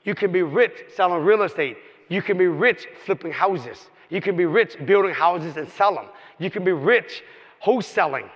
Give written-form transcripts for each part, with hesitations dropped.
You can be rich selling real estate. You can be rich flipping houses. You can be rich building houses and sell them. You can be rich wholesaling.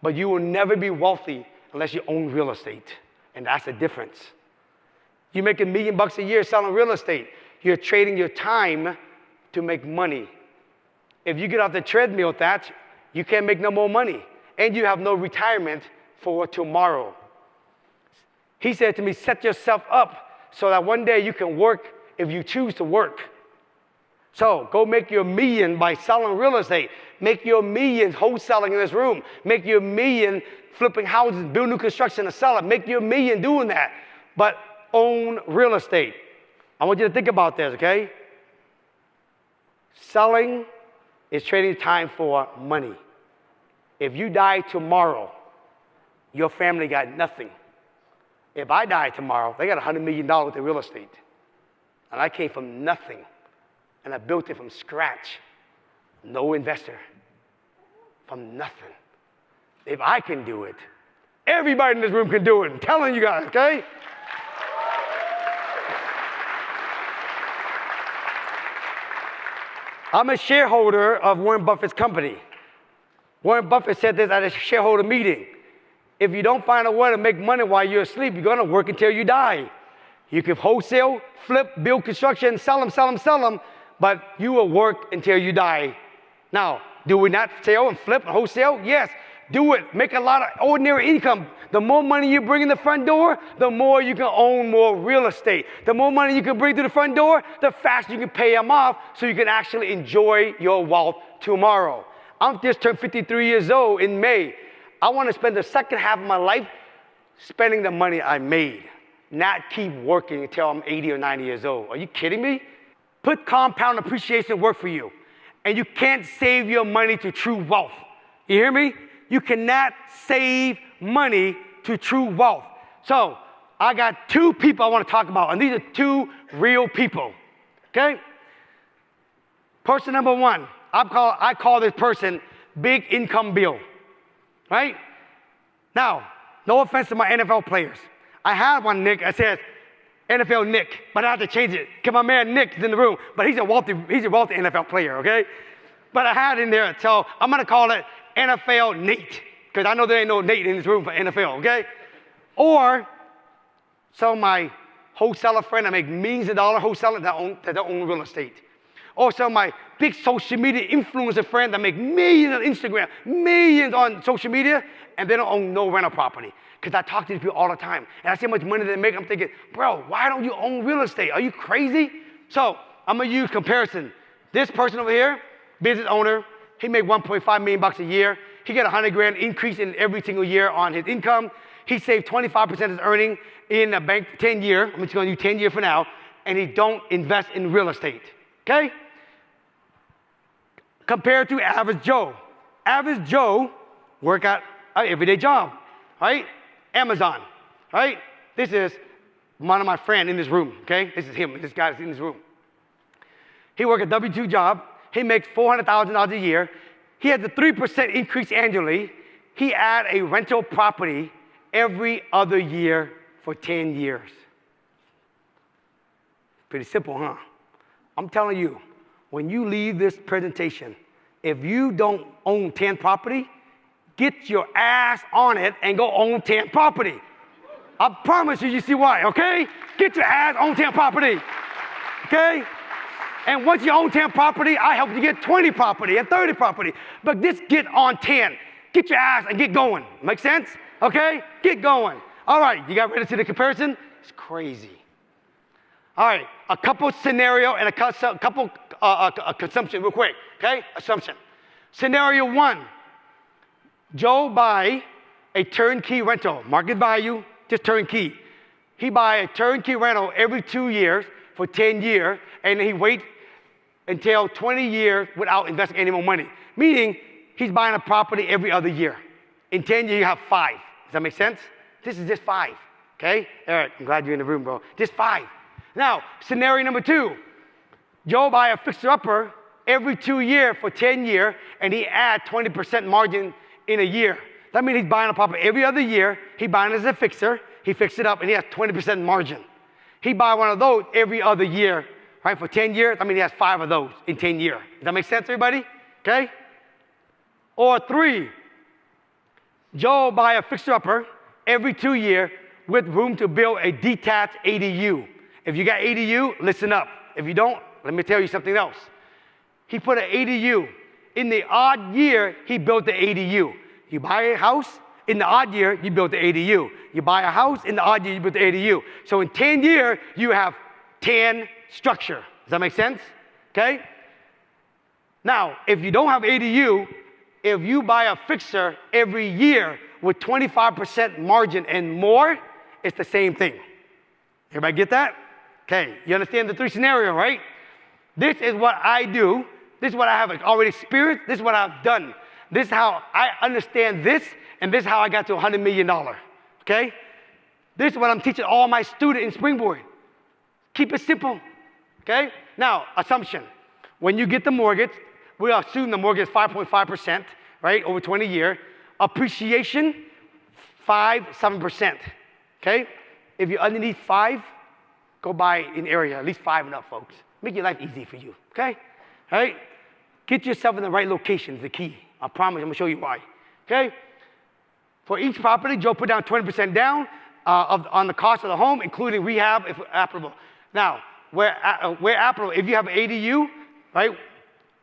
But you will never be wealthy unless you own real estate. And that's the difference. You make $1 million a year selling real estate. You're trading your time to make money. If you get off the treadmill with that, you can't make no more money. And you have no retirement for tomorrow. He said to me, set yourself up so that one day you can work if you choose to work. So go make your $1 million by selling real estate. Make your $1 million wholesaling in this room. Make your $1 million flipping houses, build new construction and sell it. Make your $1 million doing that. But own real estate. I want you to think about this, okay? Selling is trading time for money. If you die tomorrow, your family got nothing. If I die tomorrow, they got $100 million worth of real estate. And I came from nothing. And I built it from scratch. No investor. From nothing. If I can do it, everybody in this room can do it. I'm telling you guys, okay? I'm a shareholder of Warren Buffett's company. Warren Buffett said this at a shareholder meeting. If you don't find a way to make money while you're asleep, you're going to work until you die. You can wholesale, flip, build construction, sell them, but you will work until you die. Now, do we not sell and flip and wholesale? Yes. Do it. Make a lot of ordinary income. The more money you bring in the front door, the more you can own more real estate. The more money you can bring to the front door, the faster you can pay them off so you can actually enjoy your wealth tomorrow. I'm just turned 53 years old in May. I want to spend the second half of my life spending the money I made, not keep working until I'm 80 or 90 years old. Are you kidding me? Put compound appreciation work for you. And you can't save your money to true wealth. You hear me? You cannot save money to true wealth. So I got two people I want to talk about, and these are two real people, okay? Person number one, I call this person Big Income Bill, right? Now, no offense to my NFL players. I had one Nick, I said NFL Nick, but I have to change it because my man Nick is in the room, but he's a wealthy NFL player, okay? But I had it in there, so I'm going to call it NFL Nate, because I know there ain't no Nate in this room for NFL, okay? Or some of my wholesaler friends that make millions of dollars wholesaling that don't own real estate. Or some of my big social media influencer friends that make millions on Instagram, millions on social media, and they don't own no rental property. Because I talk to these people all the time, and I see how much money they make. I'm thinking, bro, why don't you own real estate? Are you crazy? So I'm going to use comparison. This person over here, business owner, he make $1.5 million a year. He get $100,000 increase in every single year on his income. He saved 25% of his earning in a bank 10 year. I'm just going to do 10 year for now. And he don't invest in real estate. Okay? Compared to average Joe. Average Joe work at an everyday job, right? Amazon, right? This is one of my friends in this room, okay? This is him, this guy is in this room. He work a W-2 job. He makes $400,000 a year. He has a 3% increase annually. He add a rental property every other year for 10 years. Pretty simple, huh? I'm telling you, when you leave this presentation, if you don't own 10 property, get your ass on it and go own 10 property. I promise you see why, okay? Get your ass on 10 property, okay? And once you own 10 property, I help you get 20 property and 30 property. But just get on 10. Get your ass and get going. Make sense? Okay? Get going. All right, you got ready to see the comparison? It's crazy. All right, a couple scenario and a couple consumption real quick, okay? Assumption. Scenario one, Joe buy a turnkey rental, market value, just turnkey. He buy a turnkey rental every 2 years for 10 years, and he wait until 20 years without investing any more money. Meaning, he's buying a property every other year. In 10 years, you have 5. Does that make sense? This is just 5, okay? Eric, I'm glad you're in the room, bro. Just 5. Now, scenario number 2. Joe buy a fixer-upper every 2 years for 10 years, and he add 20% margin in a year. That means he's buying a property every other year. He buying it as a fixer. He fixed it up, and he has 20% margin. He buy one of those every other year, right? For 10 years, I mean, he has 5 of those in 10 years. Does that make sense, everybody? Okay? Or 3, Joe buy a fixer-upper every 2 years with room to build a detached ADU. If you got ADU, listen up. If you don't, let me tell you something else. He put an ADU. In the odd year, he built the ADU. You buy a house, in the odd year, you build the ADU. You buy a house, in the odd year, you build the ADU. So in 10 years, you have 10 structure. Does that make sense? Okay? Now, if you don't have ADU, if you buy a fixer every year with 25% margin and more, it's the same thing. Everybody get that? Okay, you understand the 3 scenarios, right? This is what I do. This is what I have already experienced. This is what I've done. This is how I understand this, and this is how I got to $100 million, okay? This is what I'm teaching all my students in Springboard. Keep it simple, okay? Now, assumption. When you get the mortgage, we assume the mortgage is 5.5%, right, over 20 years. Appreciation, 7%, okay? If you're underneath 5, go buy an area, at least 5 and up, folks. Make your life easy for you, okay? All right? Get yourself in the right location is the key. I promise, I'm gonna show you why, okay? For each property, Joe put down 20% down on the cost of the home, including rehab if applicable. Now, where applicable, if you have an ADU, right,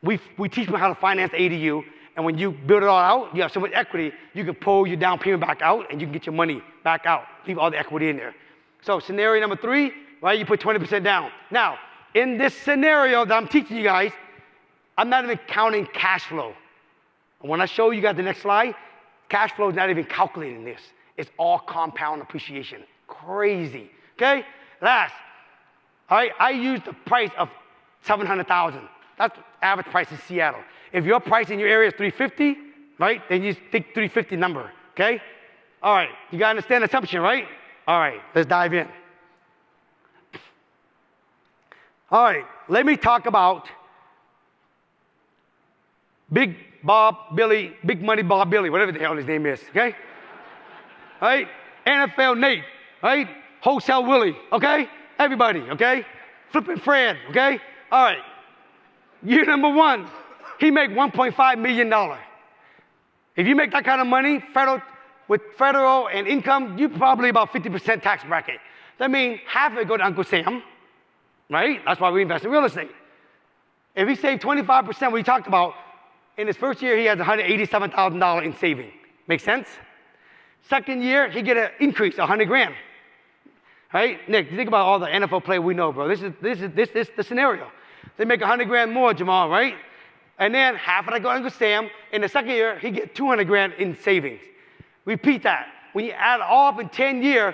we teach them how to finance the ADU, and when you build it all out, you have so much equity, you can pull your down payment back out, and you can get your money back out, leave all the equity in there. So scenario number 3, right, you put 20% down. Now, in this scenario that I'm teaching you guys, I'm not even counting cash flow. And when I show you guys the next slide, cash flow is not even calculating this. It's all compound appreciation. Crazy, okay? Last, all right, I use the price of $700,000. That's the average price in Seattle. If your price in your area is $350, right, then you think $350 number, okay? All right, you gotta understand the assumption, right? All right, let's dive in. All right, let me talk about Big Bob Billy, Big Money Bob Billy, whatever the hell his name is, okay? All right, NFL Nate, right? Wholesale Willie, okay? Everybody, okay? Flippin' Fred, okay? All right, year number 1, he make $1.5 million. If you make that kind of money, with federal and income, you probably about 50% tax bracket. That means half of it go to Uncle Sam, right? That's why we invest in real estate. If he saved 25%, we talked about, in his first year, he has $187,000 in saving. Make sense? Second year, he get an increase, 100 grand. Right? Nick, think about all the NFL players we know, bro. This is the scenario. They make 100 grand more, Jamal, right? And then half of that go to Uncle Sam. In the second year, he get 200 grand in savings. Repeat that. When you add it all up in 10 years,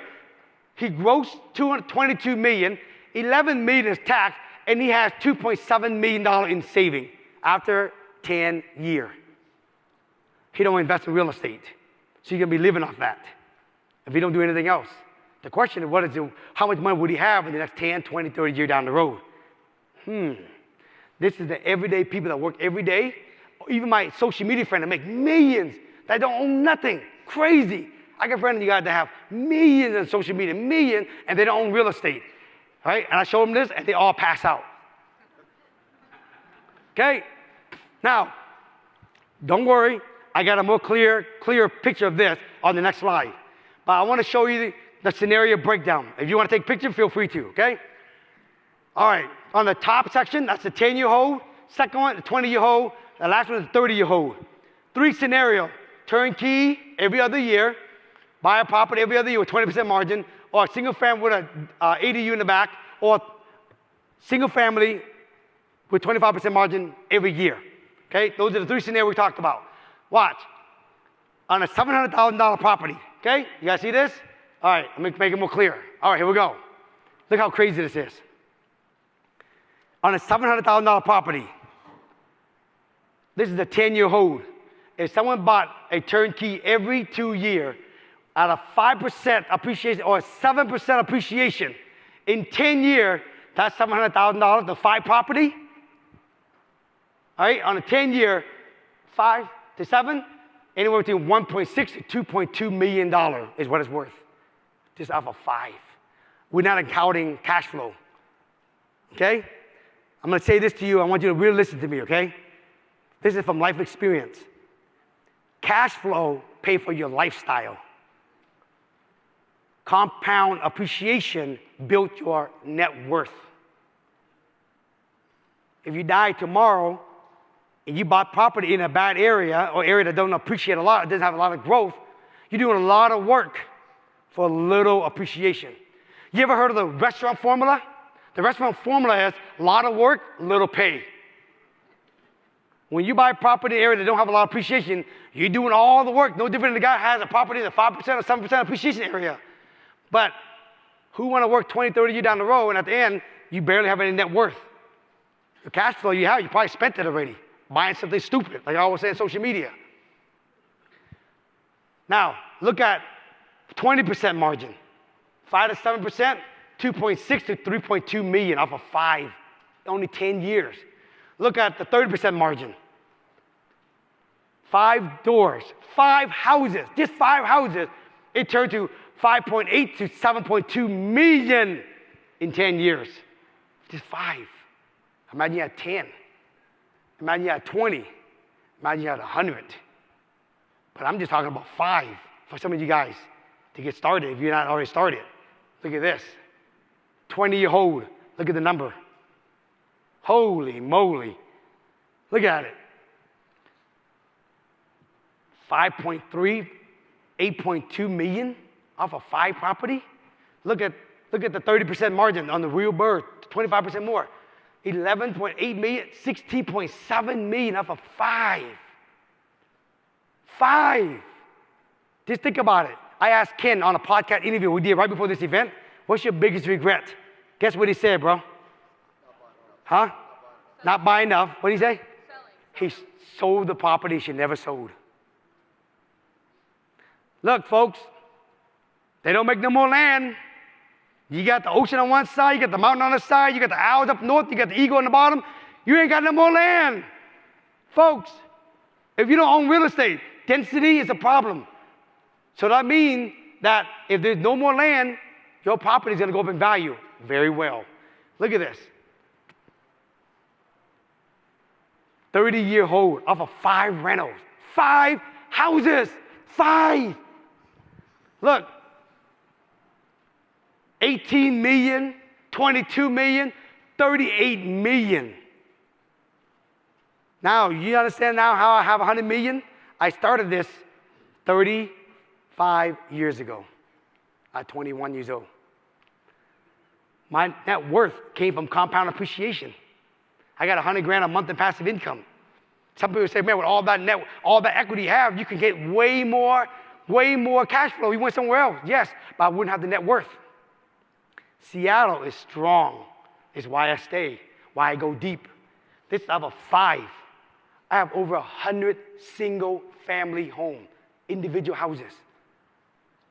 he grossed $222 million, 11 million is tax, and he has $2.7 million in saving after 10 years. He don't invest in real estate, so you're gonna be living off that if he don't do anything else. The question is, how much money would he have in the next 10, 20, 30 years down the road? This is the everyday people that work every day. Even my social media friend that make millions that don't own nothing. Crazy. I got friends of you guys that have millions in social media, millions, and they don't own real estate. Right? And I show them this, and they all pass out. Okay? Now, don't worry. I got a more clear picture of this on the next slide. But I want to show you the scenario breakdown. If you want to take a picture, feel free to, okay? All right. On the top section, that's the 10-year hold. Second one, the 20-year hold. The last one is the 30-year hold. 3 scenarios. Turnkey every other year. Buy a property every other year with 20% margin. Or a single family with an ADU in the back. Or single family with 25% margin every year. Okay? Those are the 3 scenarios we talked about. Watch. On a $700,000 property. Okay? You guys see this? All right. Let me make it more clear. All right, here we go. Look how crazy this is. On a $700,000 property, this is a 10-year hold. If someone bought a turnkey every 2 years at a 5% appreciation or a 7% appreciation, in 10 years, that's $700,000, the 5 property. All right, on a 10-year, 5 to 7, anywhere between 1.6 to $2.2 million is what it's worth, just off of 5. We're not accounting cash flow. Okay? I'm going to say this to you. I want you to really listen to me, okay? This is from life experience. Cash flow pay for your lifestyle. Compound appreciation built your net worth. If you die tomorrow and you bought property in a bad area or area that don't appreciate a lot, it doesn't have a lot of growth, you're doing a lot of work for little appreciation. You ever heard of the restaurant formula? The restaurant formula is a lot of work, little pay. When you buy property in an area that don't have a lot of appreciation, you're doing all the work, no different than the guy who has a property in a 5% or 7% appreciation area. But who want to work 20, 30 years down the road, and at the end, you barely have any net worth? The cash flow you have, you probably spent it already, buying something stupid, like I always say on social media. Now, look at 20% margin. 5 to 7%, 2.6 to 3.2 million off of 5, only 10 years. Look at the 30% margin. 5 doors, 5 houses, just 5 houses, it turned to 5.8 to 7.2 million in 10 years. Just 5. Imagine you had 10. Imagine you had 20. Imagine you had 100. But I'm just talking about 5 for some of you guys to get started if you're not already started. Look at this. 20-year hold. Look at the number. Holy moly. Look at it. 5.3, 8.2 million off of 5 property. Look at the 30% margin on the real bird, 25% more. 11.8 million, 16.7 million off of 5. 5. Just think about it. I asked Ken on a podcast interview we did right before this event, what's your biggest regret? Guess what he said, bro? Huh? Not buy enough. What did he say? Selling. He sold the property she never sold. Look, folks, they don't make no more land. You got the ocean on one side, you got the mountain on the side, you got the owls up north, you got the eagle on the bottom. You ain't got no more land. Folks, if you don't own real estate, density is a problem. So that means that if there's no more land, your property is going to go up in value. Very well. Look at this. 30-year hold off of 5 rentals. 5 houses. 5. Look. 18 million, 22 million, 38 million. Now, you understand now how I have 100 million? I started this 35 years ago at 21 years old. My net worth came from compound appreciation. I got 100 grand a month in passive income. Some people say, man, with all that equity you have, you can get way more cash flow. You went somewhere else. Yes, but I wouldn't have the net worth. Seattle is strong. It's why I stay, why I go deep. This is out of 5. I have over 100 single-family homes, individual houses.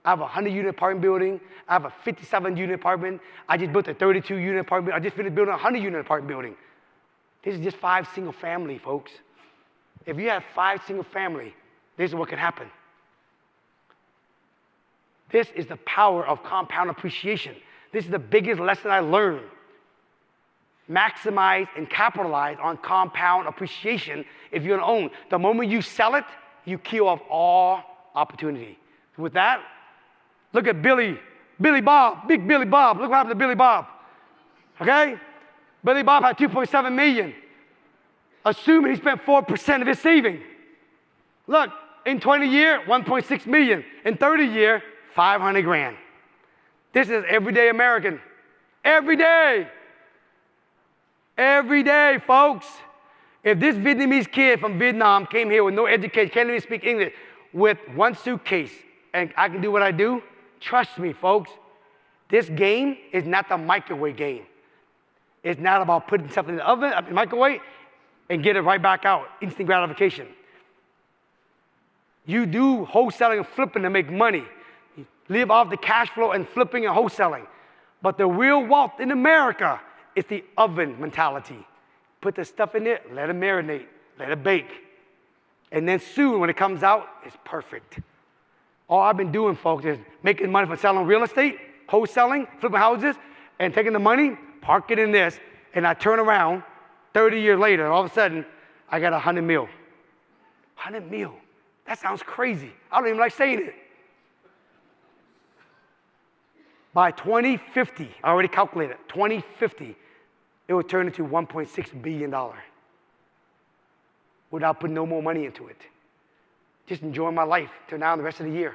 I have a 100-unit apartment building. I have a 57-unit apartment. I just built a 32-unit apartment. I just finished building a 100-unit apartment building. This is just 5 single-family, folks. If you have 5 single-family, this is what can happen. This is the power of compound appreciation. This is the biggest lesson I learned. Maximize and capitalize on compound appreciation if you're going to own. The moment you sell it, you kill off all opportunity. With that, look at Billy Bob, big Billy Bob. Look what happened to Billy Bob. Okay? Billy Bob had 2.7 million. Assuming he spent 4% of his saving. Look, in 20 years, 1.6 million. In 30 years, 500 grand. This is everyday American. Every day. Every day, folks. If this Vietnamese kid from Vietnam came here with no education, can't even speak English, with 1 suitcase, and I can do what I do, trust me, folks, this game is not the microwave game. It's not about putting something in the oven, in the microwave, and get it right back out, instant gratification. You do wholesaling and flipping to make money. You live off the cash flow and flipping and wholesaling. But the real wealth in America is the oven mentality. Put the stuff in there, let it marinate, let it bake. And then soon, when it comes out, it's perfect. All I've been doing, folks, is making money from selling real estate wholesaling, flipping houses, and taking the money, park it in this, and I turn around 30 years later, and all of a sudden, I got 100 mil. 100 mil. That sounds crazy. I don't even like saying it. By 2050, I already calculated, 2050, it will turn into $1.6 billion without putting no more money into it. Just enjoying my life till now and the rest of the year.